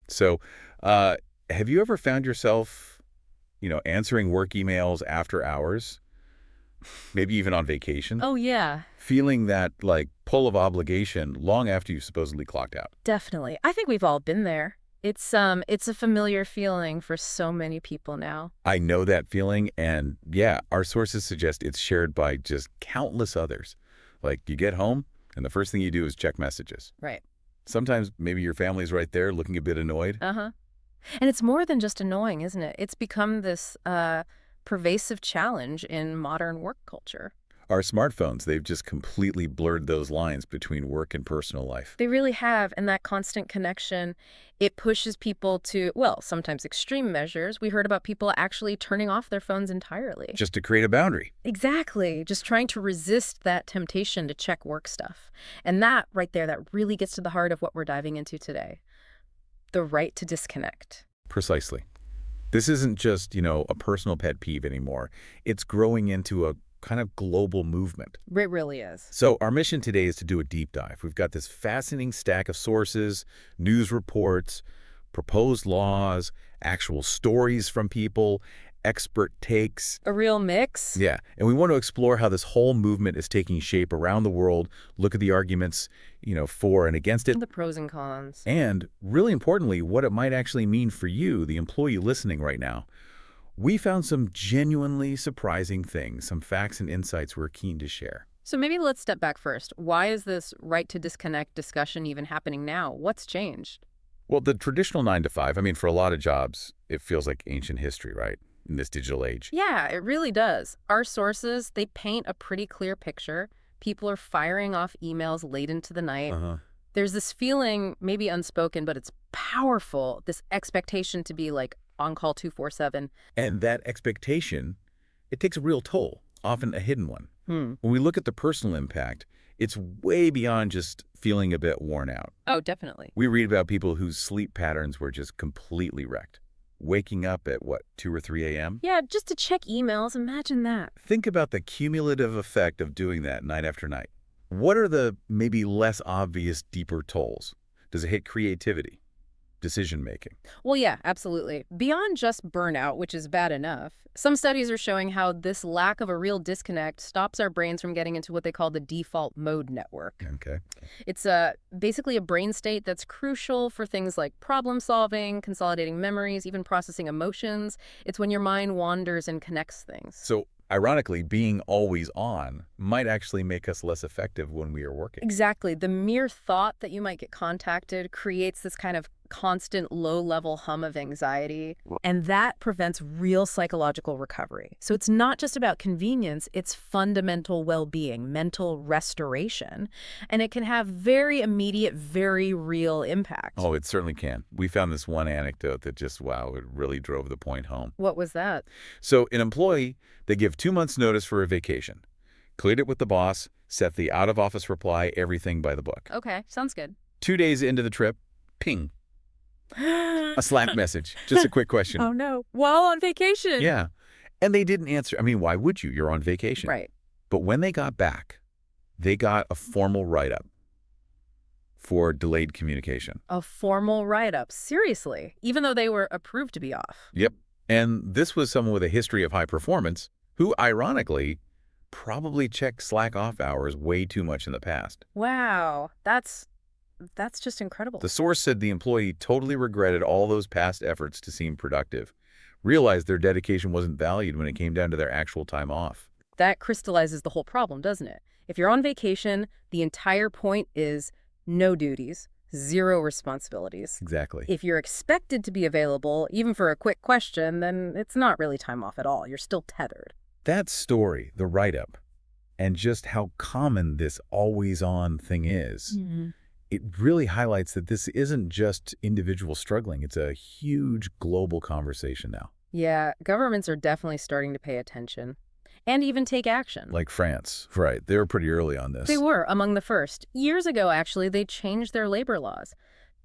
So, have you ever found yourself, answering work emails after hours, maybe even on vacation, Oh, yeah, feeling that, like, pull of obligation long after you supposedly clocked out? definitely. I think we've all been there. It's a familiar feeling for so many people now. I know that feeling, and yeah, our sources suggest it's shared by just countless others. Like, you get home, and the first thing you do is check messages. Right. Sometimes maybe your family's right there looking a bit annoyed. Uh-huh. And it's more than just annoying, isn't it? It's become this pervasive challenge in modern work culture. Our smartphones, they've just completely blurred those lines between work and personal life. They really have, and that constant connection, it pushes people to, well, sometimes extreme measures. We heard about people actually turning off their phones entirely. Just to create a boundary. Exactly. Just trying to resist that temptation to check work stuff. And that right there, that really gets to the heart of what we're diving into today. The right to disconnect. Precisely. This isn't just, a personal pet peeve anymore. It's growing into a kind of global movement. It really is. So our mission today is to do a deep dive. We've got this fascinating stack of sources, news reports, proposed laws, actual stories from people, expert takes. A real mix. Yeah, and we want to explore how this whole movement is taking shape around the world, look at the arguments, for and against it, The pros and cons. and really importantly, what it might actually mean for you, the employee listening right now. We found some genuinely surprising things, some facts and insights we're keen to share. So maybe let's step back first. Why is this right to disconnect discussion even happening now? What's changed? Well, the traditional 9 to 5, I mean, for a lot of jobs, it feels like ancient history, right? In this digital age. Yeah, it really does. Our sources, they paint a pretty clear picture. People are firing off emails late into the night. Uh-huh. There's this feeling, maybe unspoken, but it's powerful, this expectation to be like on call 24/7. And that expectation, it takes a real toll, often a hidden one. Hmm. When we look at the personal impact, it's way beyond just feeling a bit worn out. Oh, definitely. We read about people whose sleep patterns were just completely wrecked. Waking up at, 2 or 3 a.m.? Yeah, just to check emails, imagine that. Think about the cumulative effect of doing that night after night. What are the maybe less obvious, deeper tolls? Does it hit creativity, decision-making? Well, yeah, absolutely. Beyond just burnout, which is bad enough, some studies are showing how this lack of a real disconnect stops our brains from getting into what they call the default mode network. Okay. It's basically a brain state that's crucial for things like problem solving, consolidating memories, even processing emotions. It's when your mind wanders and connects things. So, ironically, being always on might actually make us less effective when we are working. Exactly. The mere thought that you might get contacted creates this kind of constant low-level hum of anxiety, and that prevents real psychological recovery. So it's not just about convenience, it's fundamental well-being, mental restoration, and it can have very immediate, very real impact. Oh, it certainly can. We found this one anecdote that just, wow, it really drove the point home. What was that? So, an employee, they give 2 months' notice for a vacation, cleared it with the boss, set the out-of-office reply, everything by the book. Okay, sounds good. 2 days into the trip, ping, a Slack message. Just a quick question. Oh no. While on vacation. Yeah. And they didn't answer. I mean, why would you? You're on vacation. Right. But when they got back, they got a formal write-up for delayed communication. A formal write-up. Seriously. Even though they were approved to be off. Yep. And this was someone with a history of high performance who, ironically, probably checked Slack off hours way too much in the past. Wow. That's just incredible. The source said the employee totally regretted all those past efforts to seem productive, realized their dedication wasn't valued when it came down to their actual time off. That crystallizes the whole problem, doesn't it? If you're on vacation, the entire point is no duties, zero responsibilities. Exactly. If you're expected to be available, even for a quick question, then it's not really time off at all. You're still tethered. That story, the write-up, and just how common this always-on thing is, it really highlights that this isn't just individuals struggling. It's a huge global conversation now. Yeah, governments are definitely starting to pay attention and even take action. Like France, right? They were pretty early on this. They were among the first. Years ago, actually, they changed their labor laws.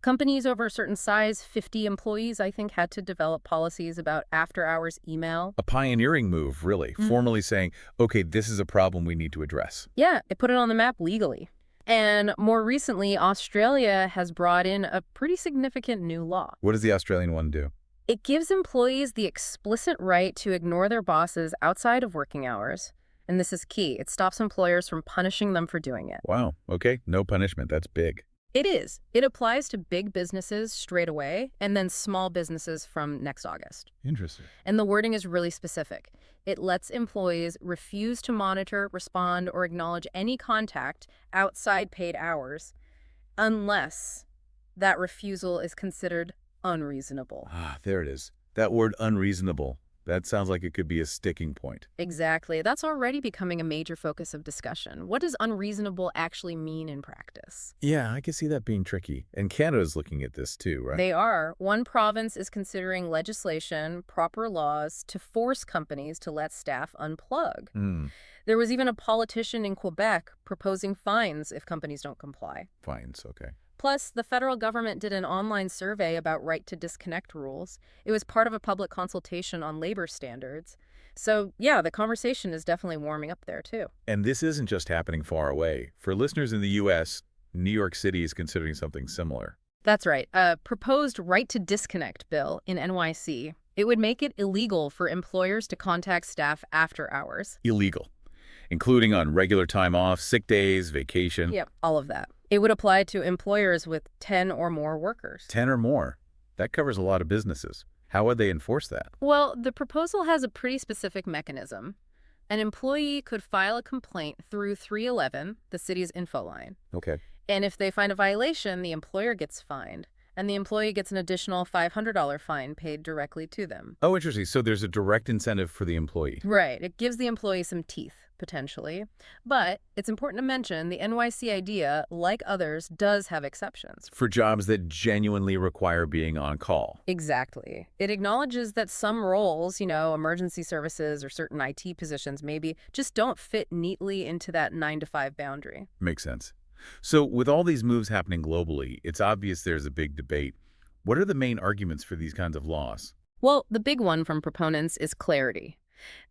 Companies over a certain size, 50 employees, I think, had to develop policies about after-hours email. A pioneering move, really, formally saying, okay, this is a problem we need to address. Yeah, it put it on the map legally. And more recently, Australia has brought in a pretty significant new law. What does the Australian one do? It gives employees the explicit right to ignore their bosses outside of working hours. And this is key. It stops employers from punishing them for doing it. Wow. Okay. No punishment. That's big. It is. It applies to big businesses straight away and then small businesses from next August. Interesting. And the wording is really specific. It lets employees refuse to monitor, respond, or acknowledge any contact outside paid hours unless that refusal is considered unreasonable. Ah, there it is. That word unreasonable. That sounds like it could be a sticking point. Exactly. That's already becoming a major focus of discussion. What does unreasonable actually mean in practice? Yeah, I can see that being tricky. And Canada's looking at this too, right? They are. One province is considering legislation, proper laws, to force companies to let staff unplug. There was even a politician in Quebec proposing fines if companies don't comply. Fines, okay. Plus, the federal government did an online survey about right to disconnect rules. It was part of a public consultation on labor standards. So, yeah, the conversation is definitely warming up there, too. And this isn't just happening far away. For listeners in the U.S., New York City is considering something similar. That's right. A proposed right to disconnect bill in NYC. It would make it illegal for employers to contact staff after hours. Illegal, including on regular time off, sick days, vacation. Yep, all of that. It would apply to employers with 10 or more workers. 10 or more. That covers a lot of businesses. How would they enforce that? Well, the proposal has a pretty specific mechanism. An employee could file a complaint through 311, the city's info line. Okay. And if they find a violation, the employer gets fined. And the employee gets an additional $500 fine paid directly to them. Oh, interesting. So there's a direct incentive for the employee. Right. It gives the employee some teeth, potentially. But it's important to mention the NYC idea, like others, does have exceptions. For jobs that genuinely require being on call. Exactly. It acknowledges that some roles, emergency services or certain IT positions maybe just don't fit neatly into that 9-to-5 boundary. Makes sense. So with all these moves happening globally, it's obvious there's a big debate. What are the main arguments for these kinds of laws? Well, the big one from proponents is clarity.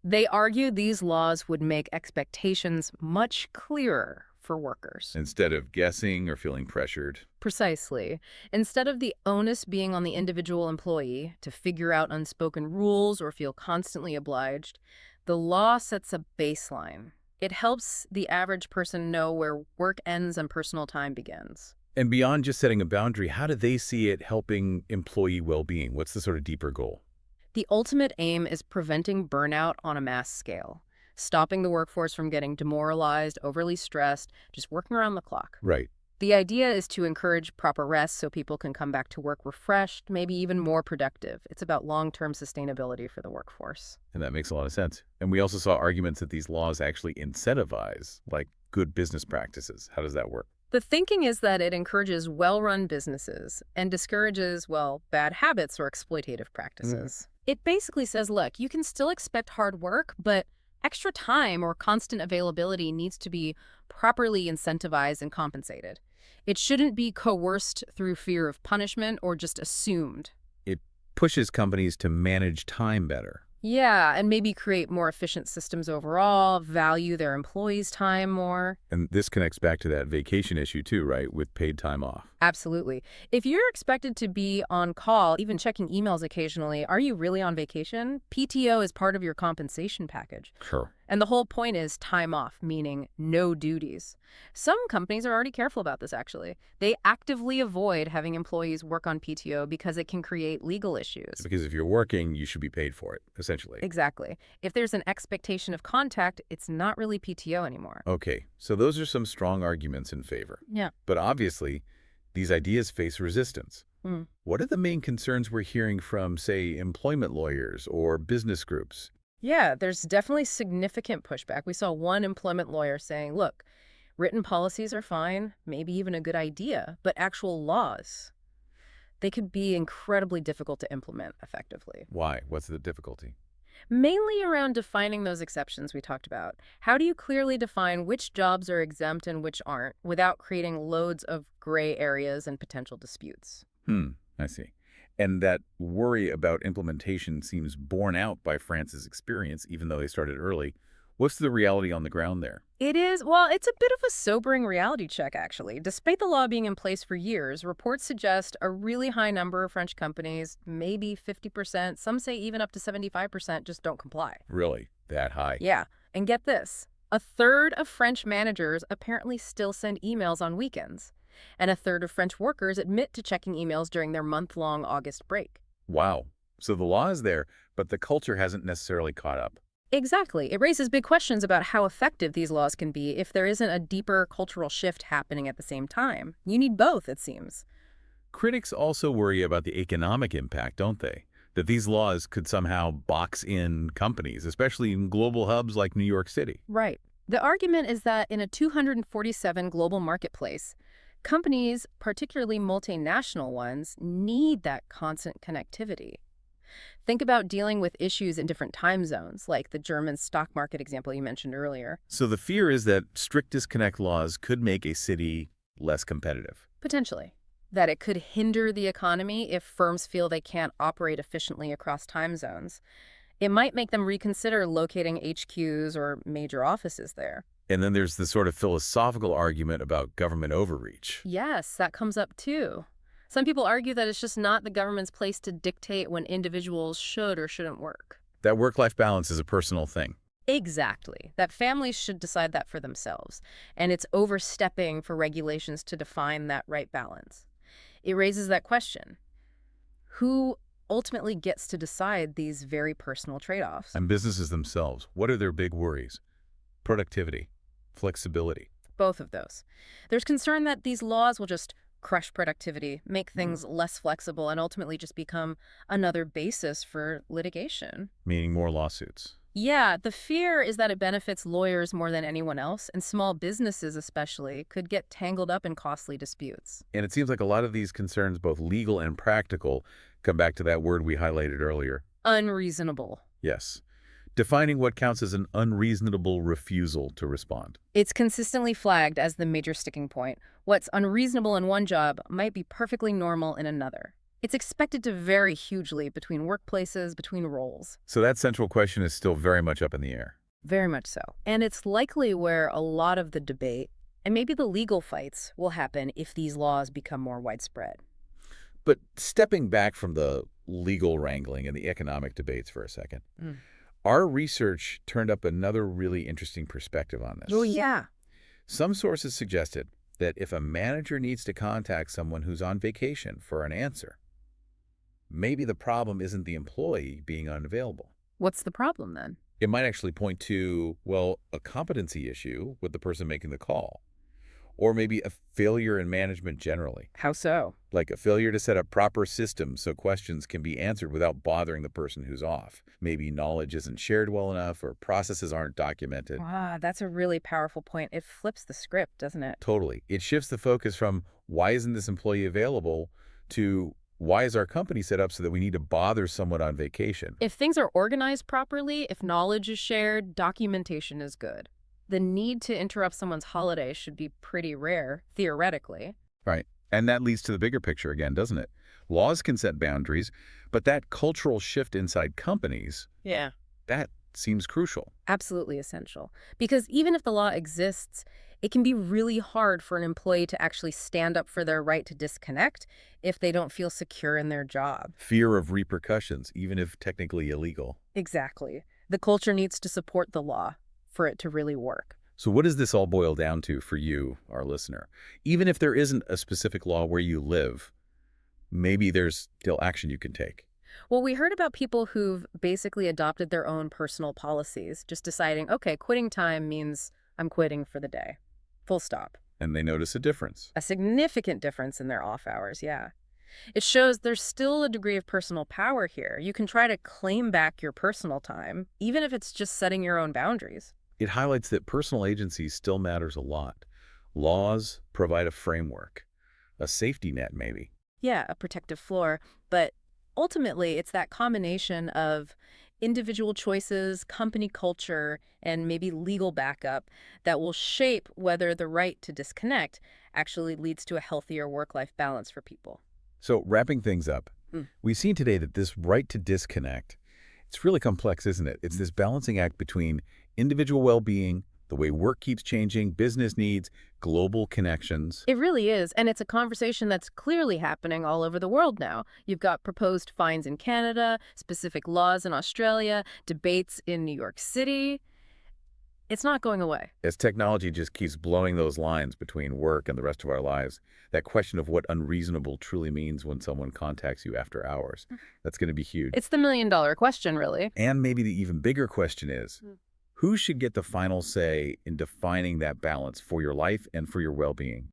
They argue these laws would make expectations much clearer for workers. Instead of guessing or feeling pressured. Precisely. Instead of the onus being on the individual employee to figure out unspoken rules or feel constantly obliged, the law sets a baseline. It helps the average person know where work ends and personal time begins. And beyond just setting a boundary, how do they see it helping employee well-being? What's the sort of deeper goal? The ultimate aim is preventing burnout on a mass scale, stopping the workforce from getting demoralized, overly stressed, just working around the clock. Right. The idea is to encourage proper rest so people can come back to work refreshed, maybe even more productive. It's about long-term sustainability for the workforce. And that makes a lot of sense. And we also saw arguments that these laws actually incentivize, like, good business practices. How does that work? The thinking is that it encourages well-run businesses and discourages, bad habits or exploitative practices. It basically says, look, you can still expect hard work, but extra time or constant availability needs to be properly incentivized and compensated. It shouldn't be coerced through fear of punishment or just assumed. It pushes companies to manage time better. Yeah, and maybe create more efficient systems overall, value their employees' time more. And this connects back to that vacation issue too, right, with paid time off. Absolutely. If you're expected to be on call, even checking emails occasionally, are you really on vacation? PTO is part of your compensation package. Sure. And the whole point is time off, meaning no duties. Some companies are already careful about this, actually. They actively avoid having employees work on PTO because it can create legal issues. Because if you're working, you should be paid for it, essentially. Exactly. If there's an expectation of contact, it's not really PTO anymore. Okay, so those are some strong arguments in favor. Yeah. But obviously, these ideas face resistance. What are the main concerns we're hearing from, say, employment lawyers or business groups? Yeah, there's definitely significant pushback. We saw one employment lawyer saying, look, written policies are fine, maybe even a good idea, but actual laws, they could be incredibly difficult to implement effectively. Why? What's the difficulty? Mainly around defining those exceptions we talked about. How do you clearly define which jobs are exempt and which aren't without creating loads of gray areas and potential disputes? I see. And that worry about implementation seems borne out by France's experience, even though they started early. What's the reality on the ground there? It is, well, it's a bit of a sobering reality check, actually. Despite the law being in place for years, reports suggest a really high number of French companies, maybe 50%, some say even up to 75%, just don't comply. Really? That high? Yeah, and get this. A third of French managers apparently still send emails on weekends, and a third of French workers admit to checking emails during their month-long August break. Wow. So the law is there, but the culture hasn't necessarily caught up. Exactly. It raises big questions about how effective these laws can be if there isn't a deeper cultural shift happening at the same time. You need both, it seems. Critics also worry about the economic impact, don't they? That these laws could somehow box in companies, especially in global hubs like New York City. Right. The argument is that in a 247 global marketplace, companies, particularly multinational ones, need that constant connectivity. Think about dealing with issues in different time zones, like the German stock market example you mentioned earlier. So the fear is that strict disconnect laws could make a city less competitive. Potentially. That it could hinder the economy if firms feel they can't operate efficiently across time zones. It might make them reconsider locating HQs or major offices there. And then there's the sort of philosophical argument about government overreach. Yes, that comes up too. Some people argue that it's just not the government's place to dictate when individuals should or shouldn't work. That work-life balance is a personal thing. Exactly. That families should decide that for themselves. And it's overstepping for regulations to define that right balance. It raises that question. Who ultimately gets to decide these very personal trade-offs? And businesses themselves, what are their big worries? Productivity, flexibility. Both of those. There's concern that these laws will just crush productivity, make things less flexible, and ultimately just become another basis for litigation. Meaning more lawsuits. Yeah, the fear is that it benefits lawyers more than anyone else, and small businesses especially could get tangled up in costly disputes. And it seems like a lot of these concerns, both legal and practical, come back to that word we highlighted earlier. Unreasonable. Yes. Defining what counts as an unreasonable refusal to respond. It's consistently flagged as the major sticking point. What's unreasonable in one job might be perfectly normal in another. It's expected to vary hugely between workplaces, between roles. So that central question is still very much up in the air. Very much so. And it's likely where a lot of the debate, and maybe the legal fights, will happen if these laws become more widespread. But stepping back from the legal wrangling and the economic debates for a second, our research turned up another really interesting perspective on this. Oh, yeah. Some sources suggested that if a manager needs to contact someone who's on vacation for an answer, maybe the problem isn't the employee being unavailable. What's the problem then? It might actually point to, well, a competency issue with the person making the call, or maybe a failure in management generally, How so? like a failure to set up proper systems so questions can be answered without bothering the person who's off. Maybe knowledge isn't shared well enough or processes aren't documented. Ah, that's a really powerful point. It flips the script, doesn't it? Totally. It shifts the focus from why isn't this employee available to why is our company set up so that we need to bother someone on vacation? If things are organized properly, if knowledge is shared, documentation is good. The need to interrupt someone's holiday should be pretty rare, theoretically. Right. And that leads to the bigger picture again, doesn't it? Laws can set boundaries, but that cultural shift inside companies, Yeah. that seems crucial. Absolutely essential. Because even if the law exists, it can be really hard for an employee to actually stand up for their right to disconnect if they don't feel secure in their job. Fear of repercussions, even if technically illegal. Exactly. The culture needs to support the law for it to really work. So what does this all boil down to for you, our listener? Even if there isn't a specific law where you live, maybe there's still action you can take. Well, we heard about people who've basically adopted their own personal policies, just deciding, okay, quitting time means I'm quitting for the day. Full stop. And they notice a difference. A significant difference in their off hours, yeah. It shows there's still a degree of personal power here. You can try to claim back your personal time, even if it's just setting your own boundaries. It highlights that personal agency still matters a lot. Laws provide a framework, a safety net maybe. Yeah, a protective floor. But ultimately, it's that combination of individual choices, company culture, and maybe legal backup that will shape whether the right to disconnect actually leads to a healthier work-life balance for people. So wrapping things up, we've seen today that this right to disconnect, it's really complex, isn't it? It's this balancing act between Individual well-being, the way work keeps changing, business needs, global connections. It really is, and it's a conversation that's clearly happening all over the world now. You've got proposed fines in Canada, specific laws in Australia, debates in New York City. It's not going away. As technology just keeps blowing those lines between work and the rest of our lives, that question of what unreasonable truly means when someone contacts you after hours, that's going to be huge. It's the million-dollar question, really. And maybe the even bigger question is, who should get the final say in defining that balance for your life and for your well-being?